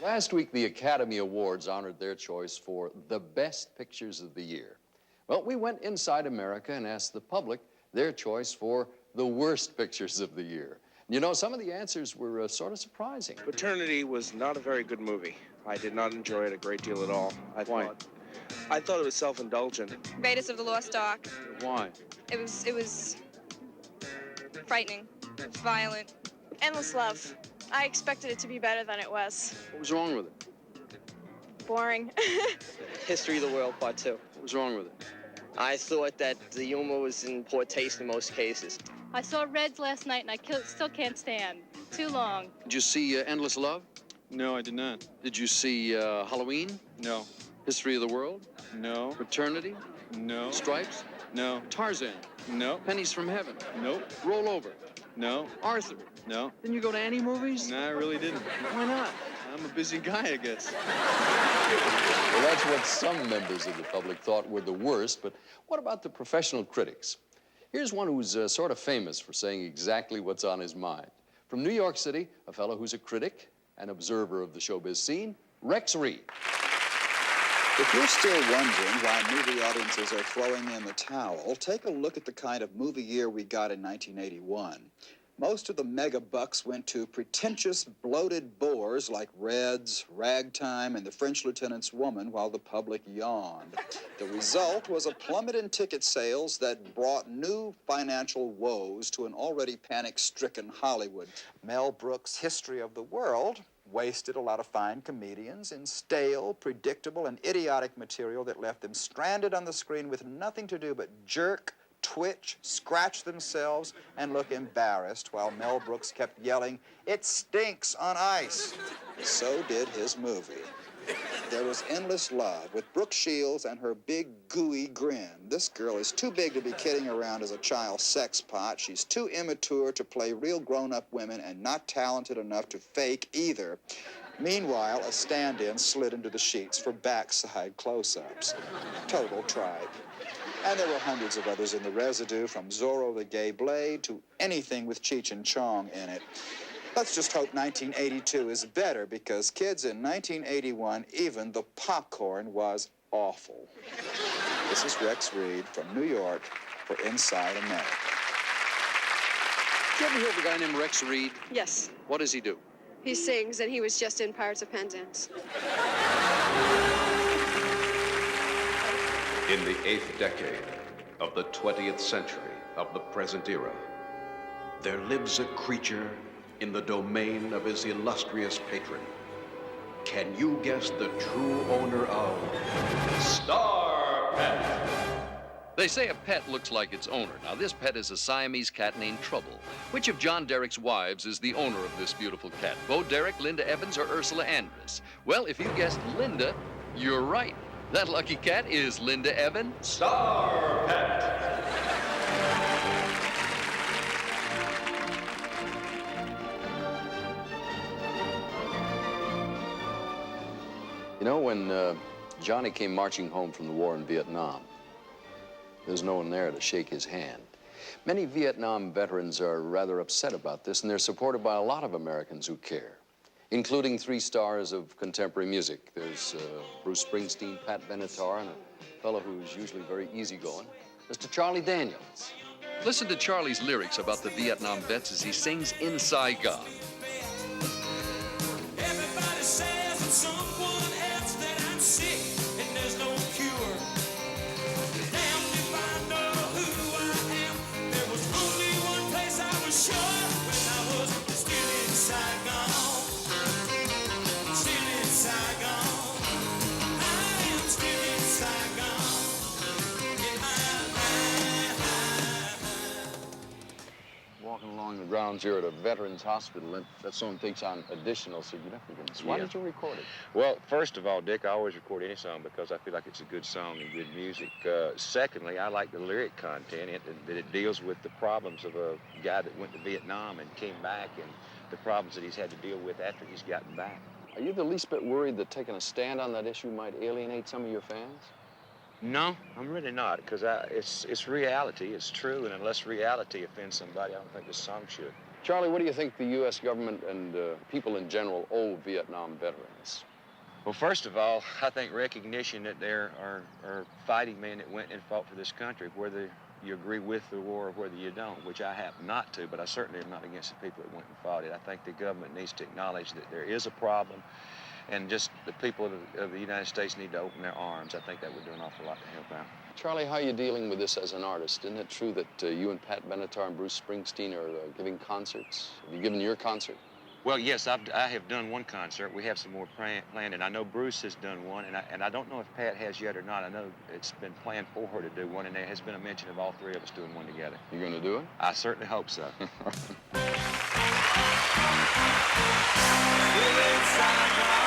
Last week, the Academy Awards honored their choice for the best pictures of the year. Well, we went inside America and asked the public their choice for the worst pictures of the year. You know, some of the answers were sort of surprising. Paternity was not a very good movie. I did not enjoy it a great deal at all. Why? I thought it was self-indulgent. Raiders of the Lost Ark. Why? It was frightening. It was violent. Endless Love. I expected it to be better than it was. What was wrong with it? Boring. History of the World Part 2. What was wrong with it? I thought that the humor was in poor taste in most cases. I saw Reds last night and I still can't stand. Too long. Did you see Endless Love? No, I did not. Did you see Halloween? No. History of the World? No. Fraternity? No. Stripes? No. Tarzan? No. Pennies from Heaven? Nope. Roll Over? No. Arthur? No. Didn't you go to any movies? No, I really didn't. Why not? I'm a busy guy, I guess. Well, that's what some members of the public thought were the worst, but what about the professional critics? Here's one who's sort of famous for saying exactly what's on his mind. From New York City, a fellow who's a critic, an observer of the showbiz scene, Rex Reed. If you're still wondering why movie audiences are throwing in the towel, take a look at the kind of movie year we got in 1981. Most of the mega bucks went to pretentious, bloated bores like Reds, Ragtime, and The French Lieutenant's Woman, while the public yawned. The result was a plummet in ticket sales that brought new financial woes to an already panic-stricken Hollywood. Mel Brooks' History of the World wasted a lot of fine comedians in stale, predictable, and idiotic material that left them stranded on the screen with nothing to do but jerk, twitch, scratch themselves, and look embarrassed while Mel Brooks kept yelling, "It stinks on ice." So did his movie. There was Endless Love with Brooke Shields and her big, gooey grin. This girl is too big to be kidding around as a child sex pot. She's too immature to play real grown-up women and not talented enough to fake either. Meanwhile, a stand-in slid into the sheets for backside close-ups. Total tripe. And there were hundreds of others in the residue, from Zorro the Gay Blade to anything with Cheech and Chong in it. Let's just hope 1982 is better, because kids, in 1981, even the popcorn was awful. This is Rex Reed from New York for Inside America. Did you ever hear of a guy named Rex Reed? Yes. What does he do? He sings, and he was just in Pirates of Penzance. In the 8th decade of the 20th century of the present era, there lives a creature in the domain of his illustrious patron. Can you guess the true owner of Star Pet? They say a pet looks like its owner. Now, this pet is a Siamese cat named Trouble. Which of John Derek's wives is the owner of this beautiful cat? Bo Derek, Linda Evans, or Ursula Andress? Well, if you guessed Linda, you're right. That lucky cat is Linda Evans. Star Pet! You know, when Johnny came marching home from the war in Vietnam, there's no one there to shake his hand. Many Vietnam veterans are rather upset about this, and they're supported by a lot of Americans who care, including 3 stars of contemporary music. There's Bruce Springsteen, Pat Benatar, and a fellow who's usually very easygoing, Mr. Charlie Daniels. Listen to Charlie's lyrics about the Vietnam vets as he sings In Saigon. Everybody says it's someone else that I'm sick and there's no cure. Damned if I know who I am. There was only one place I was sure, when I was still in Saigon. Still in Saigon. I am still in Saigon. In my mind. Walking along the grounds here at a veterans hospital, that song takes on additional significance. Why did you record it? Well, first of all, Dick, I always record any song because I feel like it's a good song and good music. Secondly, I like the lyric content, that it deals with the problems of a guy that went to Vietnam and came back, and the problems that he's had to deal with after he's gotten back. Are you the least bit worried that taking a stand on that issue might alienate some of your fans? No, I'm really not, because it's reality, it's true, and unless reality offends somebody, I don't think the song should. Charlie, what do you think the U.S. government and people in general owe Vietnam veterans? Well, first of all, I think recognition that there are fighting men that went and fought for this country, whether you agree with the war or whether you don't, which I happen not to, but I certainly am not against the people that went and fought it. I think the government needs to acknowledge that there is a problem, and just the people of the United States need to open their arms. I think that would do an awful lot to help out. Charlie, how are you dealing with this as an artist? Isn't it true that you and Pat Benatar and Bruce Springsteen are giving concerts? Have you given your concert? Well, yes, I have done one concert. We have some more planned, and I know Bruce has done one, and I don't know if Pat has yet or not. I know it's been planned for her to do one, and there has been a mention of all three of us doing one together. You going to do it? I certainly hope so. Well, inside my